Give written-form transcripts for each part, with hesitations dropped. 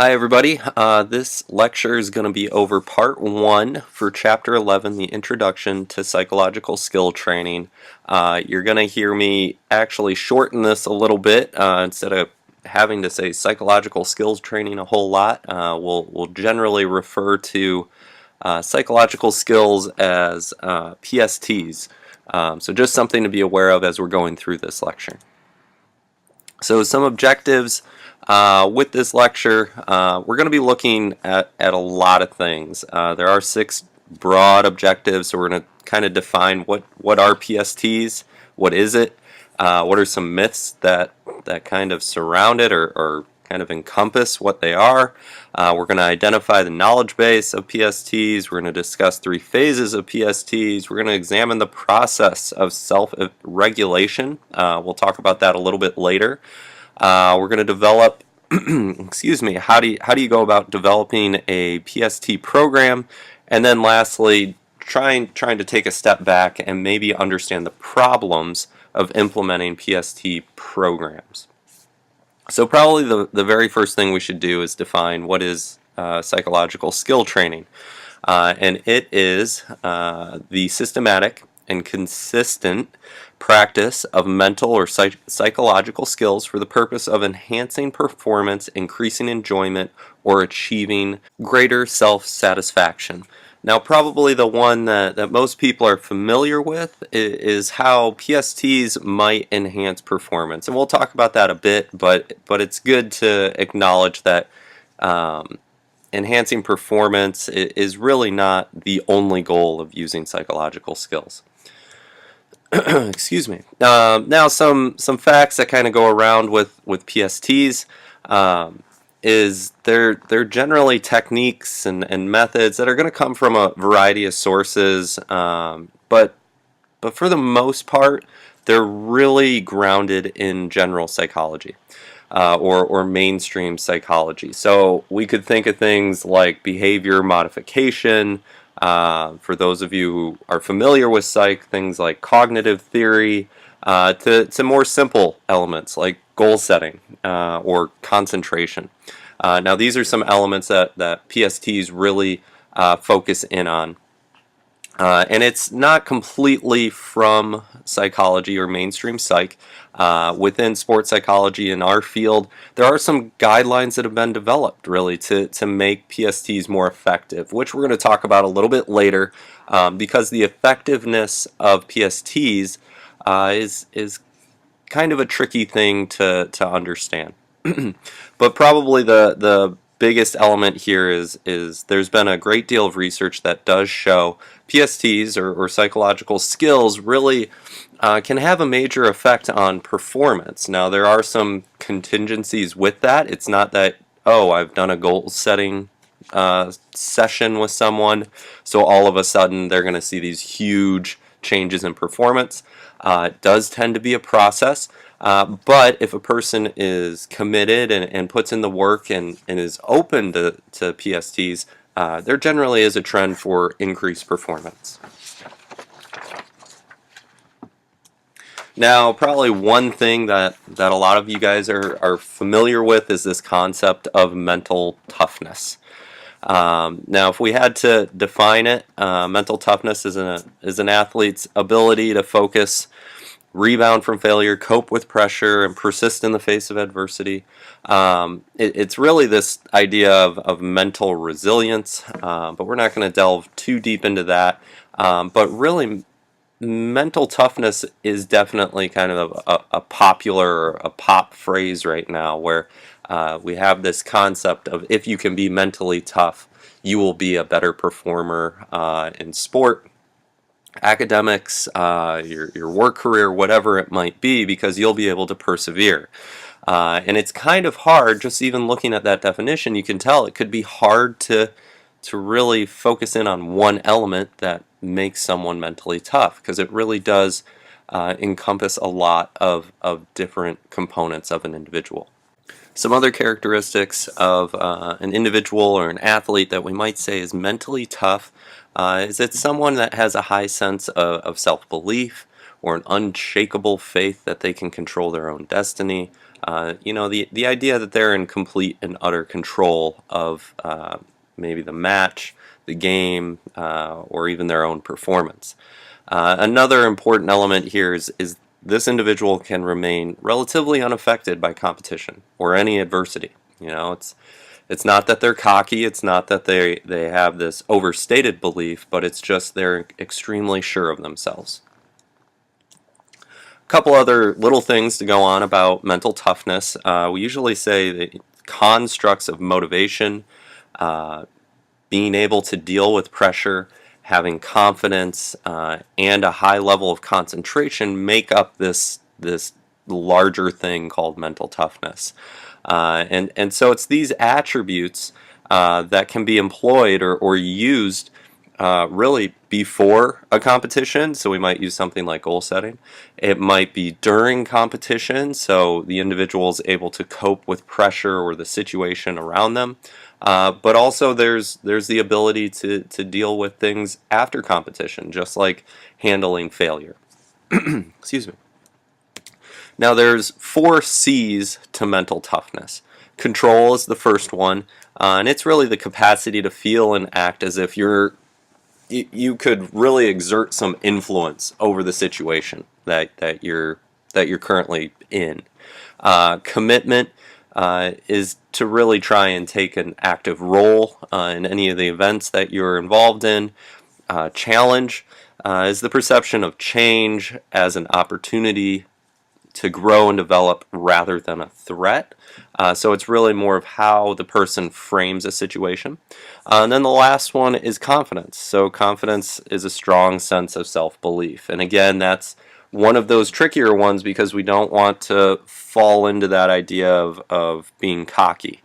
Hi everybody, this lecture is going to be over part 1 for chapter 11, the introduction to psychological skill training. You're going to hear me actually shorten this a little bit instead of having to say psychological skills training a whole lot. We'll generally refer to psychological skills as PSTs. So just something to be aware of as we're going through this lecture. So some objectives with this lecture, we're going to be looking at a lot of things. There are 6 broad objectives, so we're going to kind of define what are PSTs, what is it, what are some myths that kind of surround it or kind of encompass what they are. We're going to identify the knowledge base of PSTs. We're going to discuss 3 phases of PSTs. We're going to examine the process of self-regulation. We'll talk about that a little bit later. We're going to develop, excuse me, how do you go about developing a PST program? And then lastly, trying to take a step back and maybe understand the problems of implementing PST programs. So probably the very first thing we should do is define what is psychological skill training. And it is the systematic and consistent practice of mental or psychological skills for the purpose of enhancing performance, increasing enjoyment, or achieving greater self-satisfaction. Now, probably the one that most people are familiar with is how PSTs might enhance performance. And we'll talk about that a bit, but it's good to acknowledge that enhancing performance is really not the only goal of using psychological skills. Excuse me. Now, some facts that kind of go around with PSTs. Is they're generally techniques and methods that are going to come from a variety of sources, but for the most part, they're really grounded in general psychology or mainstream psychology. So we could think of things like behavior modification. For those of you who are familiar with psych, things like cognitive theory, to more simple elements like goal setting or concentration. Now these are some elements that PSTs really focus in on. And it's not completely from psychology or mainstream psych. Within sports psychology in our field, there are some guidelines that have been developed really to make PSTs more effective, which we're going to talk about a little bit later, because the effectiveness of PSTs is kind of a tricky thing to understand. But probably the biggest element here is there's been a great deal of research that does show PSTs or psychological skills really can have a major effect on performance. Now there are some contingencies with that. It's not that, oh, I've done a goal setting session with someone, so all of a sudden they're going to see these huge changes in performance. It does tend to be a process, but if a person is committed and puts in the work and is open to PSTs, there generally is a trend for increased performance. Now, probably one thing that a lot of you guys are familiar with is this concept of mental toughness. Now, if we had to define it, mental toughness is an athlete's ability to focus, rebound from failure, cope with pressure, and persist in the face of adversity. It's really this idea of mental resilience, but we're not going to delve too deep into that. But really, mental toughness is definitely kind of a popular, a pop phrase right now, where we have this concept of if you can be mentally tough, you will be a better performer in sport, academics, your work career, whatever it might be, because you'll be able to persevere. And it's kind of hard, just even looking at that definition, you can tell it could be hard to really focus in on one element that makes someone mentally tough, because it really does encompass a lot of different components of an individual. Some other characteristics of an individual or an athlete that we might say is mentally tough is it's someone that has a high sense of self-belief or an unshakable faith that they can control their own destiny, The idea that they're in complete and utter control of maybe the match, the game, or even their own performance. Another important element here is this individual can remain relatively unaffected by competition or any adversity. It's not that they're cocky, it's not that they have this overstated belief, but it's just they're extremely sure of themselves. A couple other little things to go on about mental toughness. We usually say the constructs of motivation, being able to deal with pressure, having confidence, and a high level of concentration make up this larger thing called mental toughness. And so it's these attributes that can be employed or used really before a competition. So we might use something like goal setting. It might be during competition, so the individual is able to cope with pressure or the situation around them. But also there's the ability to deal with things after competition, just like handling failure. Excuse me. Now there's 4 C's to mental toughness. Control is the first one, and it's really the capacity to feel and act as if you could really exert some influence over the situation that you're currently in. Commitment is to really try and take an active role in any of the events that you're involved in. Challenge is the perception of change as an opportunity to grow and develop rather than a threat. So it's really more of how the person frames a situation. And then the last one is confidence. So confidence is a strong sense of self-belief. And again, that's one of those trickier ones because we don't want to fall into that idea of being cocky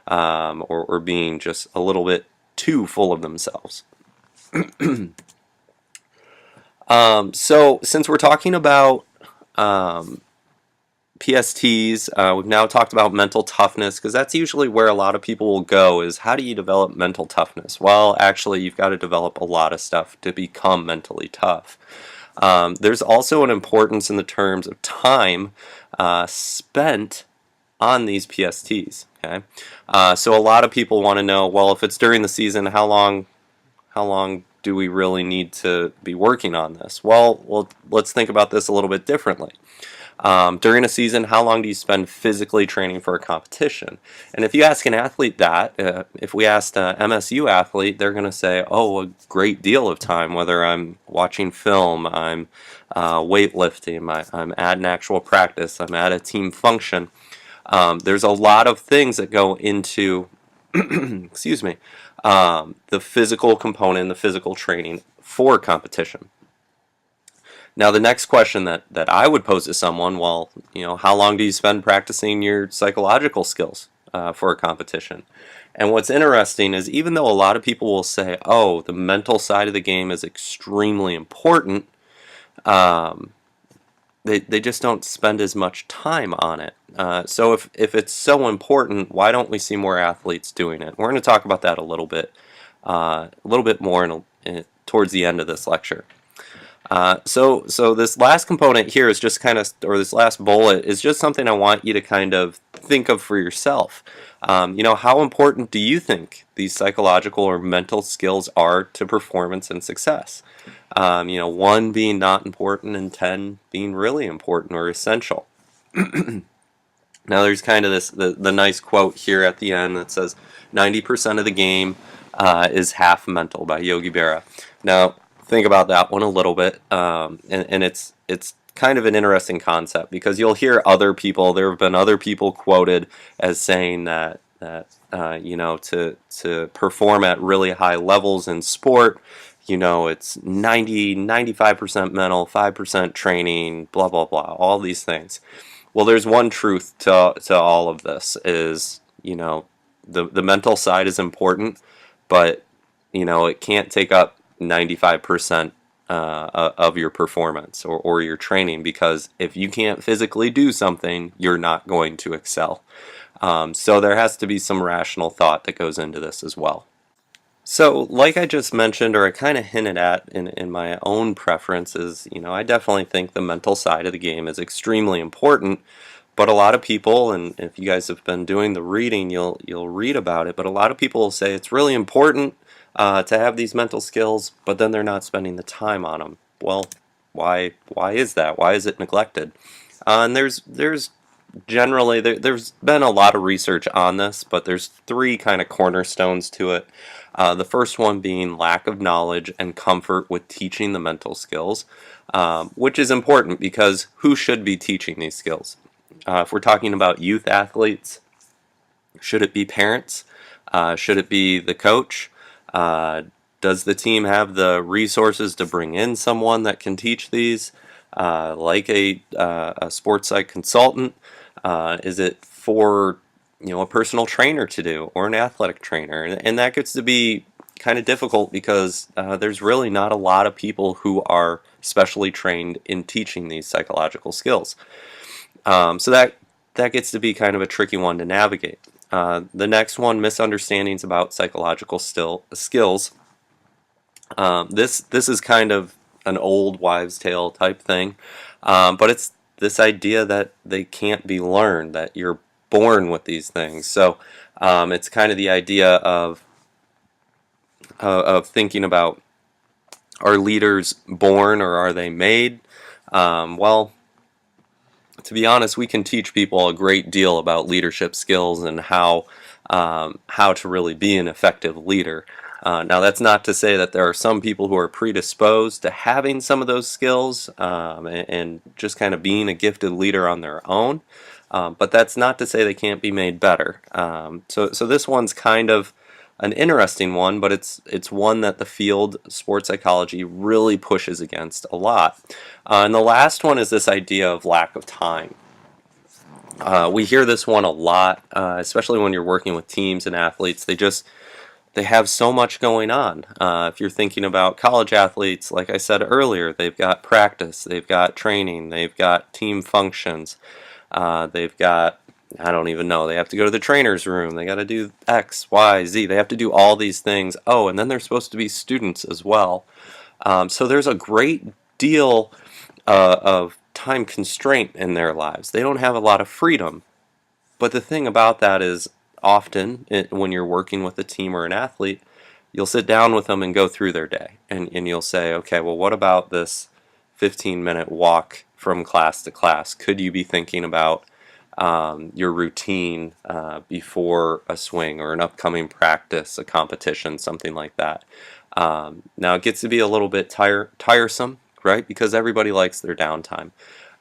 or being just a little bit too full of themselves. So since we're talking about PSTs, we've now talked about mental toughness because that's usually where a lot of people will go is how do you develop mental toughness? Well, actually, you've got to develop a lot of stuff to become mentally tough. There's also an importance in the terms of time spent on these PSTs. Okay, so a lot of people want to know, well, if it's during the season, how long do we really need to be working on this? Well, let's think about this a little bit differently. During a season, how long do you spend physically training for a competition? And if you ask an athlete that, if we asked an MSU athlete, they're going to say, oh, a great deal of time, whether I'm watching film, I'm weightlifting, I'm at an actual practice, I'm at a team function. There's a lot of things that go into, excuse me, the physical component, the physical training for competition. Now, the next question that I would pose to someone, well, how long do you spend practicing your psychological skills for a competition? And what's interesting is even though a lot of people will say, oh, the mental side of the game is extremely important, they just don't spend as much time on it. So if it's so important, why don't we see more athletes doing it? We're going to talk about that a little bit more towards the end of this lecture. So this last component here is just kind of, or this last bullet is just something I want you to kind of think of for yourself. How important do you think these psychological or mental skills are to performance and success? 1 being not important and 10 being really important or essential. Now there's kind of the nice quote here at the end that says 90% of the game is half mental by Yogi Berra. Now think about that one a little bit, and it's kind of an interesting concept because you'll hear other people. There have been other people quoted as saying that to perform at really high levels in sport, it's 95% mental, 5% training, blah blah blah, all these things. Well, there's one truth to all of this is the mental side is important, but it can't take up 95% of your performance or your training, because if you can't physically do something, you're not going to excel. So there has to be some rational thought that goes into this as well. So like I just mentioned, or I kind of hinted at in my own preferences, I definitely think the mental side of the game is extremely important, But a lot of people, and if you guys have been doing the reading, you'll read about it. But a lot of people will say it's really important to have these mental skills, but then they're not spending the time on them. Well, why is that? Why is it neglected? And there's generally there's been a lot of research on this, but there's three kind of cornerstones to it. The first one being lack of knowledge and comfort with teaching the mental skills, which is important because who should be teaching these skills? If we're talking about youth athletes, should it be parents? Should it be the coach? Does the team have the resources to bring in someone that can teach these, like a sports psych consultant? Is it for a personal trainer to do, or an athletic trainer? And that gets to be kind of difficult because there's really not a lot of people who are specially trained in teaching these psychological skills. So that gets to be kind of a tricky one to navigate. The next one, misunderstandings about psychological skills. This is kind of an old wives' tale type thing, but it's this idea that they can't be learned, that you're born with these things. So it's kind of the idea of thinking about, are leaders born or are they made? Well, to be honest, we can teach people a great deal about leadership skills and how to really be an effective leader. Now, that's not to say that there are some people who are predisposed to having some of those skills and just kind of being a gifted leader on their own, but that's not to say they can't be made better. So this one's kind of an interesting one, but it's one that the field, sports psychology, really pushes against a lot. And the last one is this idea of lack of time. We hear this one a lot, especially when you're working with teams and athletes. They have so much going on. If you're thinking about college athletes, like I said earlier, they've got practice, they've got training, they've got team functions, they've got, I don't even know, they have to go to the trainer's room, they got to do X, Y, Z, they have to do all these things. Oh, and then they're supposed to be students as well. So there's a great deal of time constraint in their lives. They don't have a lot of freedom. But the thing about that is, often when you're working with a team or an athlete, you'll sit down with them and go through their day. And you'll say, okay, well, what about this 15-minute walk from class to class? Could you be thinking about your routine before a swing or an upcoming practice, a competition, something like that? Now, it gets to be a little bit tiresome, right? Because everybody likes their downtime.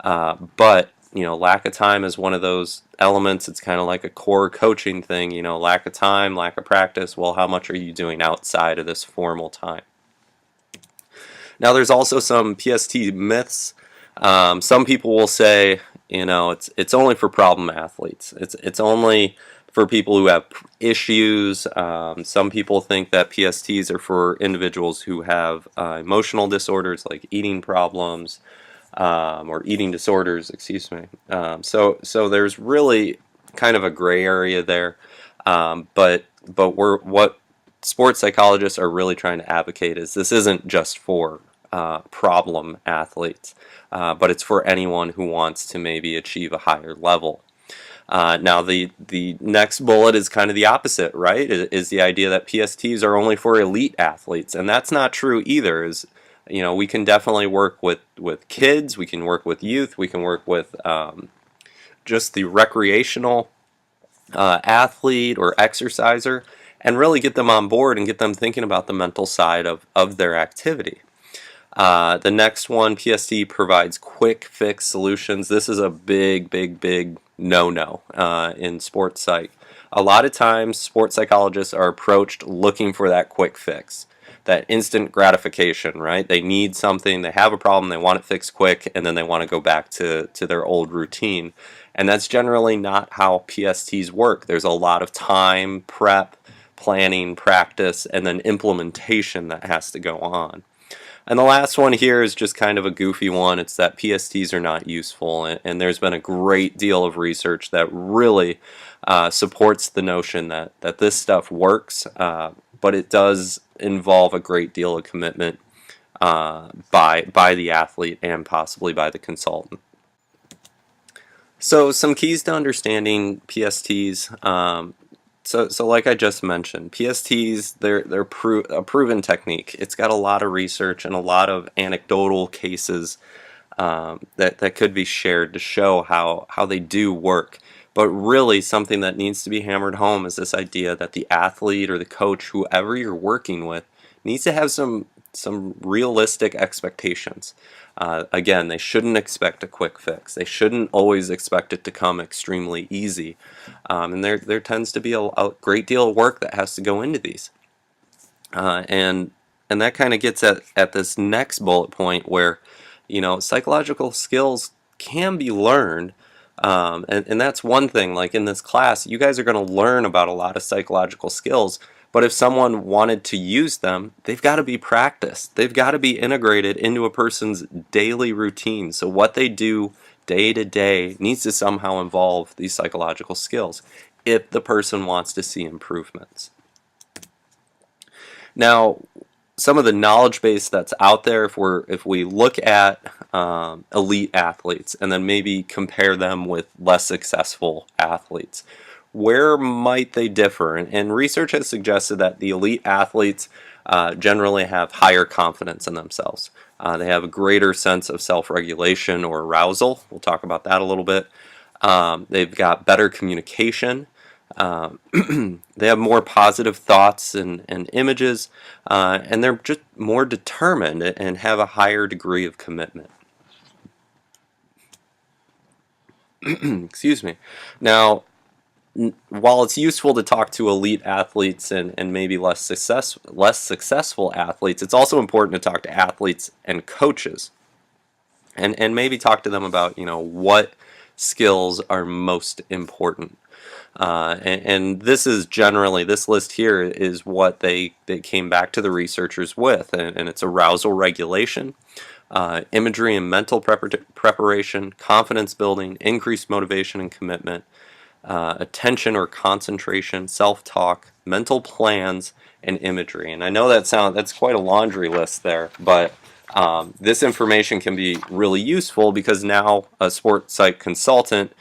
But lack of time is one of those elements. It's kind of like a core coaching thing, lack of time, lack of practice. Well, how much are you doing outside of this formal time? Now, there's also some PST myths. Some people will say, it's only for problem athletes. It's only for people who have issues. Some people think that PSTs are for individuals who have emotional disorders like eating problems, or eating disorders, excuse me. So there's really kind of a gray area there, but what sports psychologists are really trying to advocate is this isn't just for problem athletes, but it's for anyone who wants to maybe achieve a higher level. Now the next bullet is kind of the opposite, right? Is the idea that PSTs are only for elite athletes, and that's not true either. We can definitely work with kids, we can work with youth, we can work with just the recreational athlete or exerciser, and really get them on board and get them thinking about the mental side of their activity. The next one, PST provides quick fix solutions. This is a big no-no in sports psych. A lot of times sports psychologists are approached looking for that quick fix, that instant gratification, right? They need something, they have a problem, they want it fixed quick, and then they want to go back to their old routine. And that's generally not how PSTs work. There's a lot of time, prep, planning, practice, and then implementation that has to go on. And the last one here is just kind of a goofy one. It's that PSTs are not useful, and there's been a great deal of research that really supports the notion that this stuff works, but it does involve a great deal of commitment by the athlete and possibly by the consultant. So some keys to understanding PSTs. So like I just mentioned, PSTs they're a proven technique. It's got a lot of research and a lot of anecdotal cases that could be shared to show how they do work. But really, something that needs to be hammered home is this idea that the athlete or the coach, whoever you're working with, needs to have some realistic expectations. Again, they shouldn't expect a quick fix. They shouldn't always expect it to come extremely easy. And there tends to be a great deal of work that has to go into these. And that kind of gets at this next bullet point where, psychological skills can be learned. And that's one thing. Like in this class, you guys are going to learn about a lot of psychological skills. But if someone wanted to use them, they've got to be practiced. They've got to be integrated into a person's daily routine. So what they do day to day needs to somehow involve these psychological skills if the person wants to see improvements. Now, some of the knowledge base that's out there, if we look at elite athletes and then maybe compare them with less successful athletes, where might they differ? And research has suggested that the elite athletes generally have higher confidence in themselves. They have a greater sense of self-regulation or arousal. We'll talk about that a little bit. They've got better communication. They have more positive thoughts and images, and they're just more determined and have a higher degree of commitment. Excuse me. Now, while it's useful to talk to elite athletes and maybe less successful athletes, it's also important to talk to athletes and coaches, and maybe talk to them about what skills are most important. And this is generally, this list here is what they came back to the researchers with, and it's arousal regulation, imagery and mental preparation, confidence building, increased motivation and commitment, attention or concentration, self-talk, mental plans, and imagery. And I know that's quite a laundry list there, but this information can be really useful because now a sports psych consultant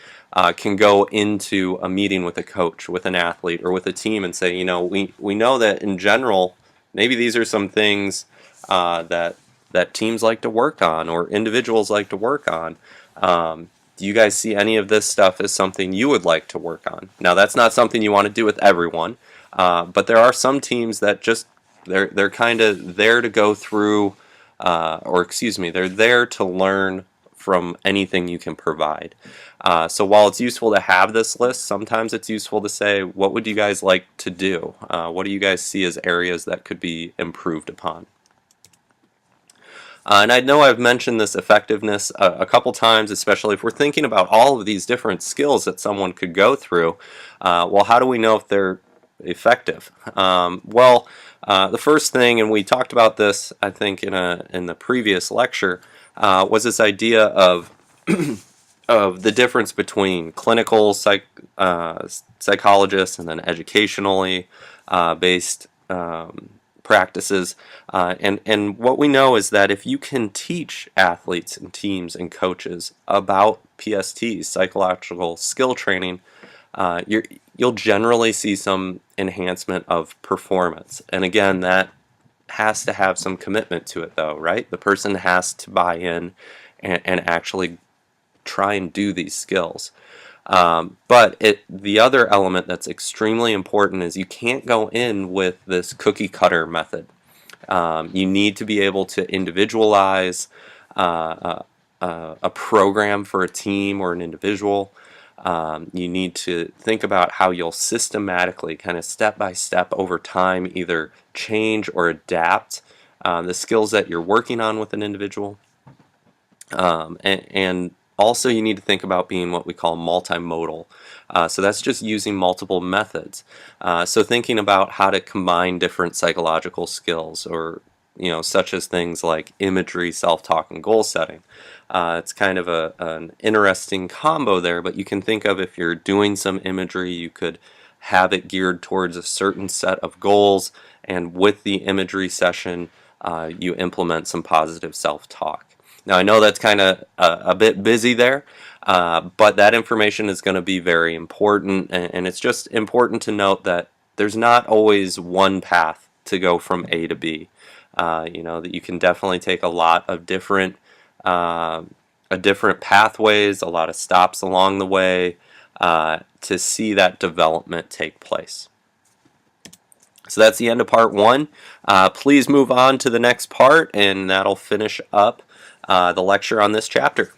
can go into a meeting with a coach, with an athlete, or with a team and say, we know that in general, maybe these are some things that teams like to work on or individuals like to work on. Do you guys see any of this stuff as something you would like to work on? Now, that's not something you want to do with everyone, but there are some teams that just they're kind of there to go through, they're there to learn from anything you can provide. So while it's useful to have this list, sometimes it's useful to say, what would you guys like to do? What do you guys see as areas that could be improved upon? And I know I've mentioned this effectiveness a couple times, especially if we're thinking about all of these different skills that someone could go through. Well, how do we know if they're effective? The first thing, and we talked about this, I think, in the previous lecture, was this idea of of the difference between clinical psychologists and then educationally based practices. And what we know is that if you can teach athletes and teams and coaches about PSTs, psychological skill training, you'll generally see some enhancement of performance. And again, that has to have some commitment to it, though, right? The person has to buy in and actually try and do these skills. But the other element that's extremely important is you can't go in with this cookie cutter method. You need to be able to individualize a program for a team or an individual. You need to think about how you'll systematically, kind of step by step over time, either change or adapt the skills that you're working on with an individual. And also, you need to think about being what we call multimodal. So that's just using multiple methods. So thinking about how to combine different psychological skills, or such as things like imagery, self-talk, and goal setting. It's kind of an interesting combo there, but you can think of, if you're doing some imagery, you could have it geared towards a certain set of goals, and with the imagery session, you implement some positive self-talk. Now, I know that's kind of a bit busy there, but that information is going to be very important, and it's just important to note that there's not always one path to go from A to B. That you can definitely take a lot of uh, different pathways, a lot of stops along the way to see that development take place. So that's the end of part one. Please move on to the next part, and that'll finish up the lecture on this chapter.